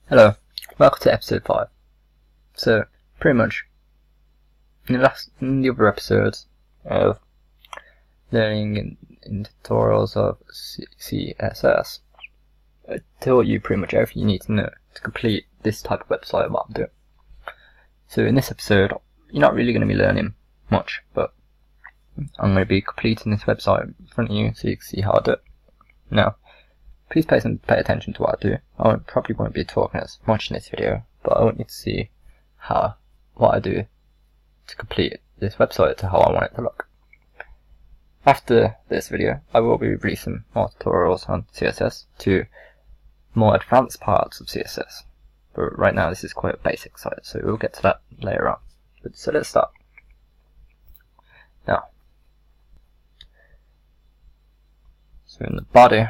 Hello, welcome to episode 5. So, pretty much, in the other episodes of learning in tutorials of CSS, I taught you pretty much everything you need to know to complete this type of website what I'm doing. So in this episode, you're not really going to be learning much, but I'm going to be completing this website in front of you so you can see how I do it. Now, please pay attention to what I do. I probably won't be talking as much in this video, but I want you to see what I do to complete this website to how I want it to look. After this video, I will be releasing more tutorials on CSS to more advanced parts of CSS. But right now this is quite a basic site, so we'll get to that later on. So let's start. Now, so in the body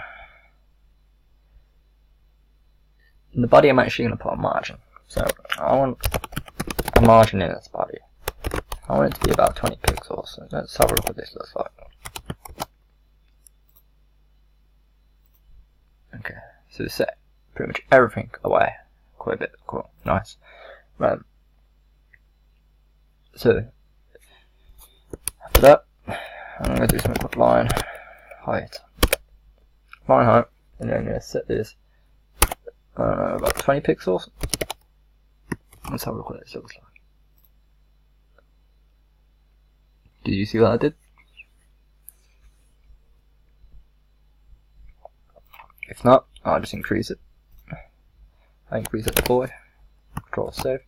I'm actually going to put a margin. So I want a margin in this body. I want it to be about 20 pixels. So let's have a look what this looks like. Okay, so set pretty much everything away. Quite a bit. Cool. Nice. Right. So after that, I'm going to do something called line height. Line height, and then I'm going to set this, I don't know, about 20 pixels. Let's have a look what this looks like. Did you see what I did? If not, I'll just increase it. I increase it to 40. Control save.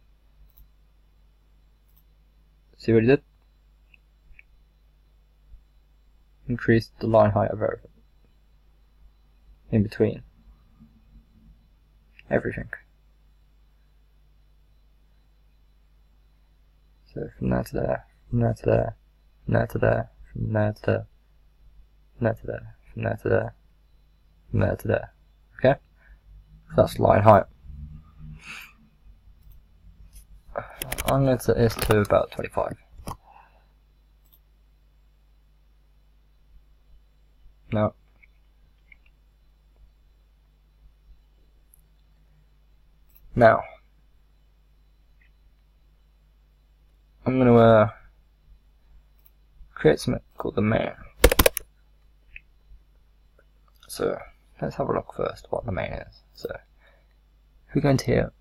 See what it did? Increase the line height of everything. In between. Everything. So from there to there, from there to there, from there to there, from there to there, from there to there, from there to there, from there to there. Okay? So that's line height. I'm going to set this to about 25. Now, I'm going to create something called the main. So let's have a look first what the main is. So if we go into here,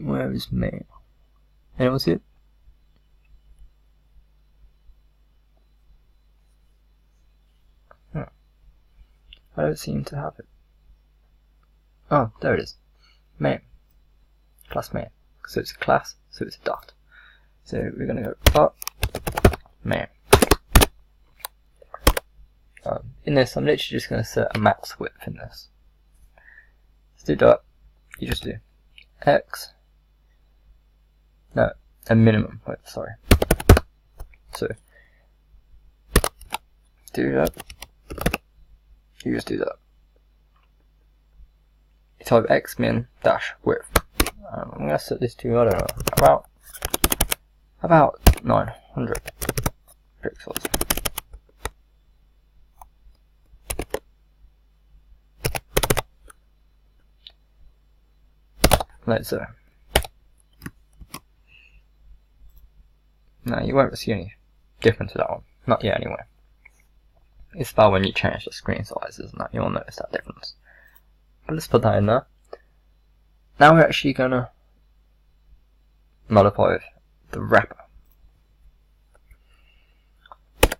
where is main? Anyone see it? I don't seem to have it. Oh, there it is. Main. Class main. So it's a class, so it's a dot. So we're going to go dot main. In this, I'm literally just going to set a max width in this. Let's do dot. You just do x. No, a minimum width, sorry. So do that. You just do that. You type x min dash width. I'm going to set this to, I don't know, about 900 pixels. Like so. Now you won't see any difference to that one. Not yet anyway. It's about when you change the screen sizes and that you'll notice that difference. But let's put that in there. Now we're actually gonna modify the wrapper.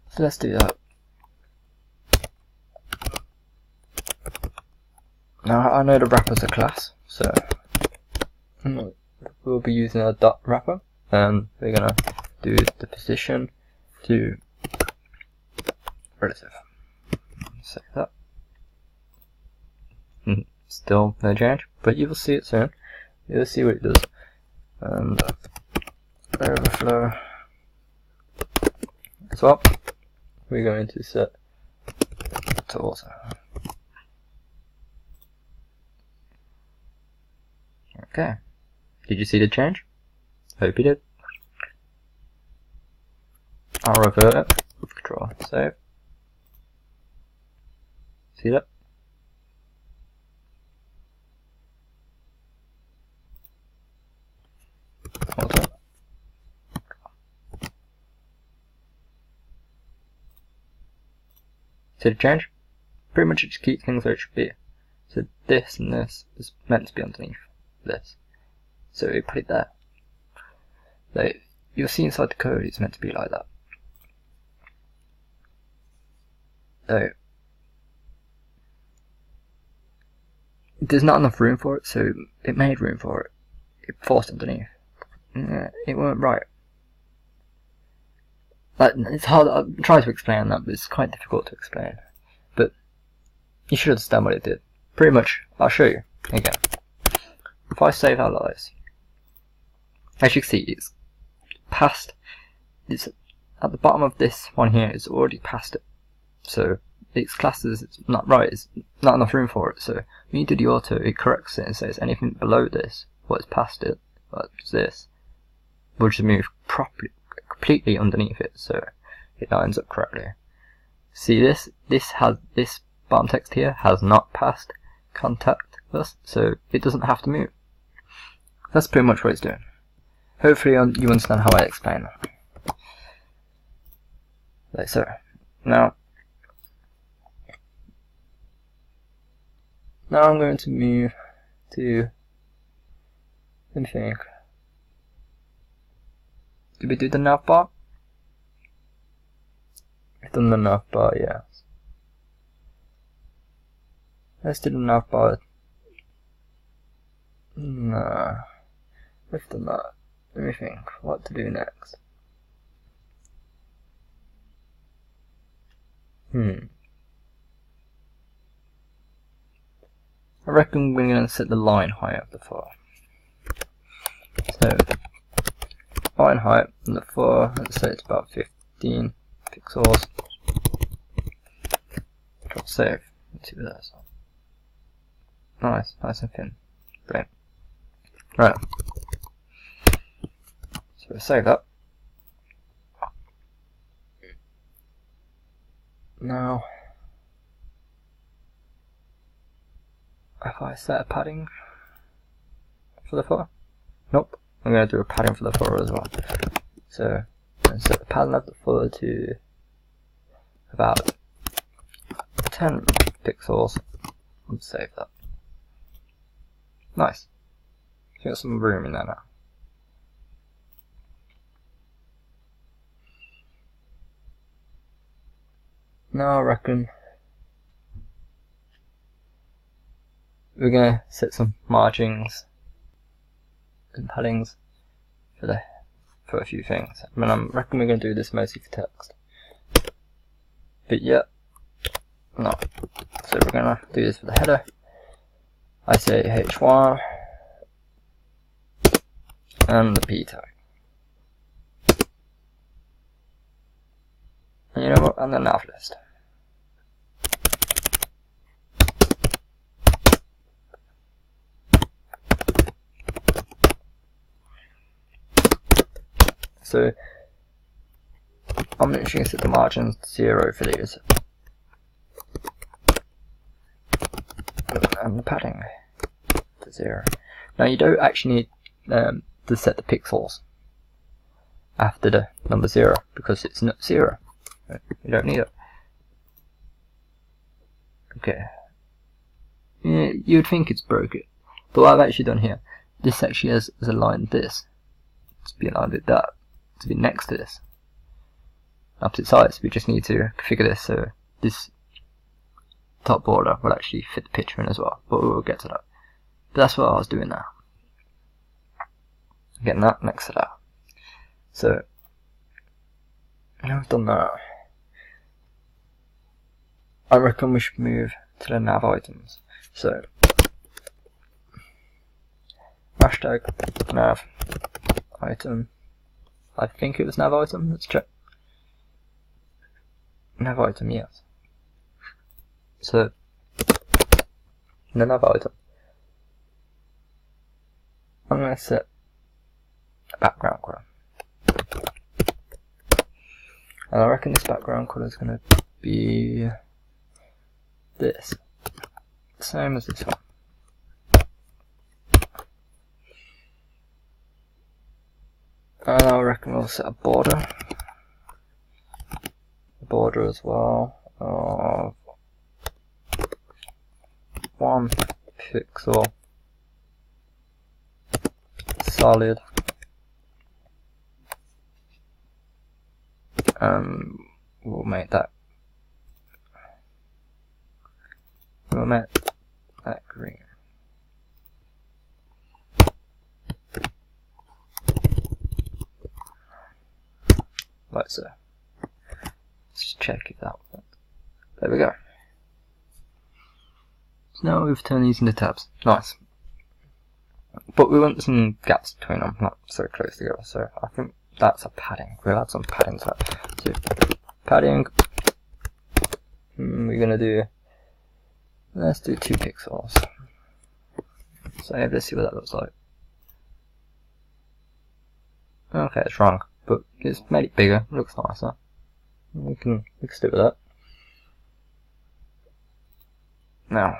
So let's do that. Now I know the wrapper's a class, so we'll be using a dot wrapper, and we're gonna do the position to relative. Save that. Still no change, but you will see it soon. You'll see what it does. And overflow as well. We're going to set to auto. Okay. Did you see the change? Hope you did. I'll revert it. Control save. See that? So to change, pretty much it just keeps things where it should be. So this and this is meant to be underneath this. So we put it there. Like, you'll see inside the code it's meant to be like that. So there's not enough room for it, so it made room for it. It forced underneath. It weren't right. Like, it's hard. I'm trying to explain that, but it's quite difficult to explain. But you should understand what it did. Pretty much, I'll show you again. If I save out like this, as you can see, it's past. It's at the bottom of this one here. It's already past it, so it's classed as it's not right. It's not enough room for it. So when you do the auto, it corrects it and says anything below this, what's past it, like this, will just move properly, completely underneath it, so it lines up correctly. See this? This bottom text here has not passed contact us, so it doesn't have to move. That's pretty much what it's doing. Hopefully you understand how I explain that. Like so. Now I'm going to move to, let me think. Did we do the nav bar? We've done the nav bar, yes. Let's do the nav bar. No, we've done that. Let me think what to do next. I reckon we're going to set the line height of the file. So, line height on the 4, let's say it's about 15 pixels. Drop save. Let's see what that's on. Nice and thin. Brilliant. Right. So we'll save that. Now, if I set a padding for the footer, nope, I'm going to do a padding for the footer as well. So I'm set the padding of the footer to about 10 pixels and save that. Nice. So got some room in there now. Now I reckon we're going to set some margins and paddings for a few things. I mean, I reckon we're going to do this mostly for text. But yeah, no. So we're going to do this for the header. I say h1 and the p tag. And you know what? And the nav list. So I'm literally going to set the margins to 0 for these. And the padding to 0. Now you don't actually need to set the pixels after the number 0 because it's not 0. You don't need it. Okay. Yeah, you would think it's broken, but what I've actually done here, this actually has aligned this to be aligned with that, to be next to this. Opposite sides, we just need to configure this so this top border will actually fit the picture in as well, but we will get to that. But that's what I was doing now. Getting that next to that. So, now we've done that, I reckon we should move to the nav items. So, hashtag nav item. I think it was nav item, let's check. Nav item, yes. So, in the nav item, I'm going to set a background colour. And I reckon this background colour is going to be this. Same as this one. And I reckon we'll set a border. A border as well of 1 pixel solid, we'll make that green. Like so. Let's just check if that works. There we go. So now we've turned these into tabs. Nice. But we want some gaps between them, not so close together, so I think that's a padding. We'll add some padding to that. So, padding, we're gonna do, let's do 2 pixels. So let's see what that looks like. Okay, it's wrong, but it's made it bigger, it looks nicer. We can stick with that. Now,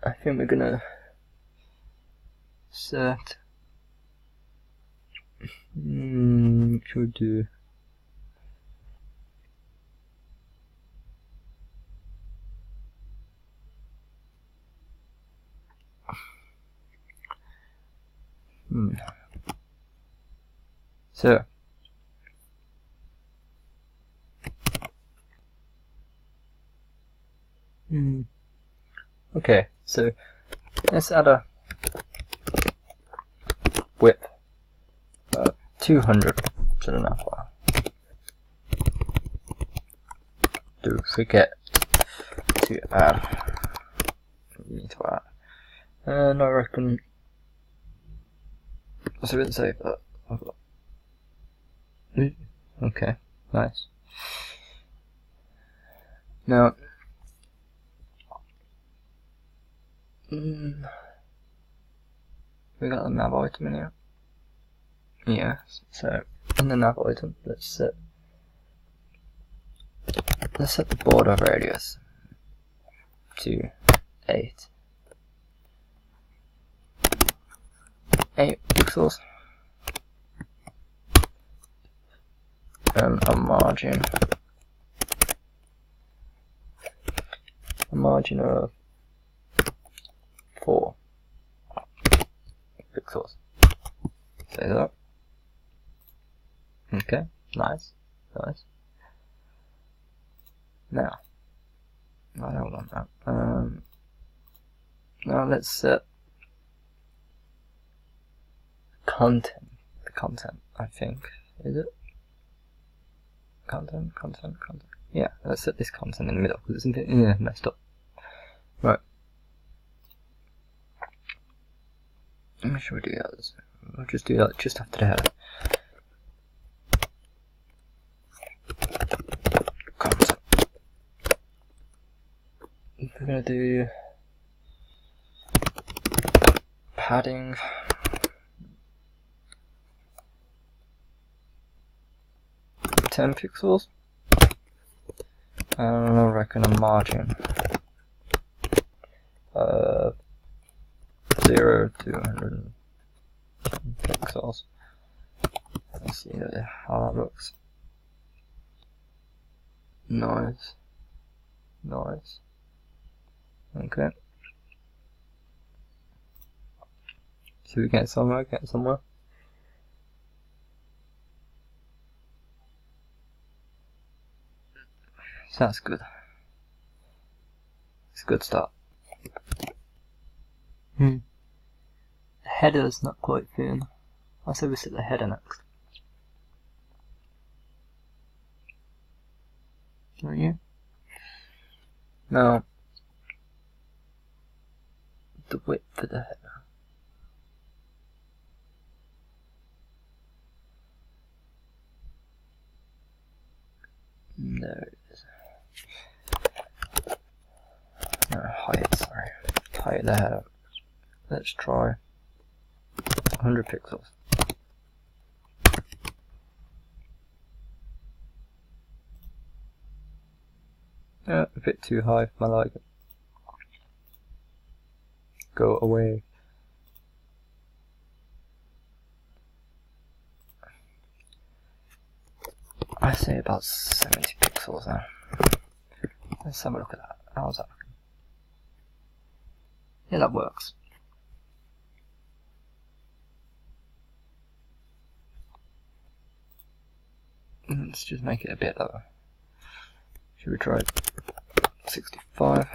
I think we're gonna set, should we do, so, okay, so let's add a width of 200 to the nav file. Do forget to add, you need to add, and I reckon, so I didn't save that. Okay, nice. Now, we got the nav item in here. Yes, so in the nav item, let's set the border radius to 8 pixels, and a margin of 4 pixels. Say that. Okay, nice. Now, I don't want that. Now let's set the content, I think. Is it? Content. Yeah, let's set this content in the middle, because it's a bit messed up. Right. How should we do that? We'll just do that just after the header. Content. We're gonna do padding. Ten pixels, and I reckon a margin of 0 to 100 pixels. Let's see how that looks. Nice. Okay. So we get somewhere. So that's good. It's a good start. The header's not quite thin. I'll say we set the header next. Are you? Now, the width for the header. There it is. Height the header. Let's try 100 pixels. A bit too high for my liking. Go away. I say about 70 pixels now. Let's have a look at that. How's that looking? Yeah, that works. Let's just make it a bit lower. Should we try 65?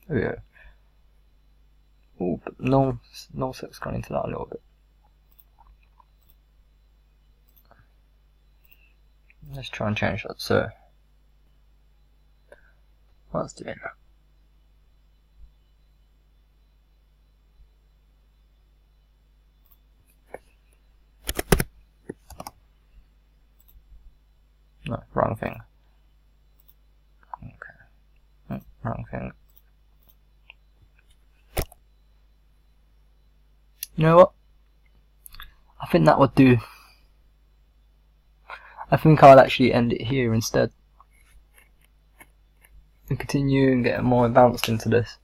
There we go. Oh, but no set's gone into that a little bit. Let's try and change that. So, what's doing that? No, wrong thing. Okay. No, wrong thing. You know what? I think that would do. I think I'll actually end it here instead. And continue and get more advanced into this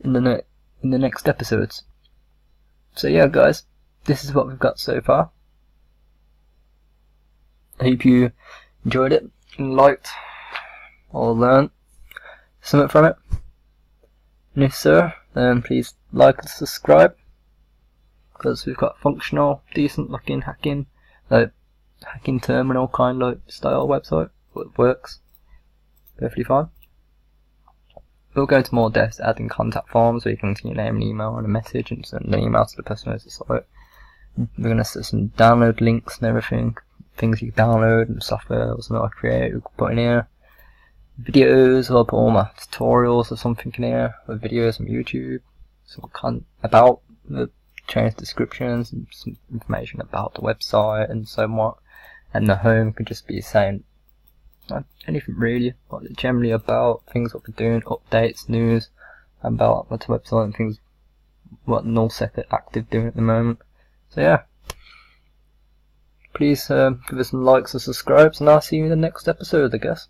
in the next episodes. So yeah guys, this is what we've got so far. I hope you enjoyed it and liked or learned something from it. And if so, then please like and subscribe, because we've got functional, decent looking hacking terminal kind of style website. It works perfectly fine. We'll go into more depth, adding contact forms where you can enter your name and email and a message and send an email to the person who's the site. We're going to set some download links and everything, things you can download and software or something I create, we can put in here. Videos, I'll put all my tutorials or something in here, or videos from YouTube, some about the change descriptions and some information about the website and so on. And the home could just be saying anything really, what they're generally about, things what we're doing, updates, news about what's the website and things what nullsec are active doing at the moment. So yeah, please give us some likes and subscribes, and I'll see you in the next episode, I guess.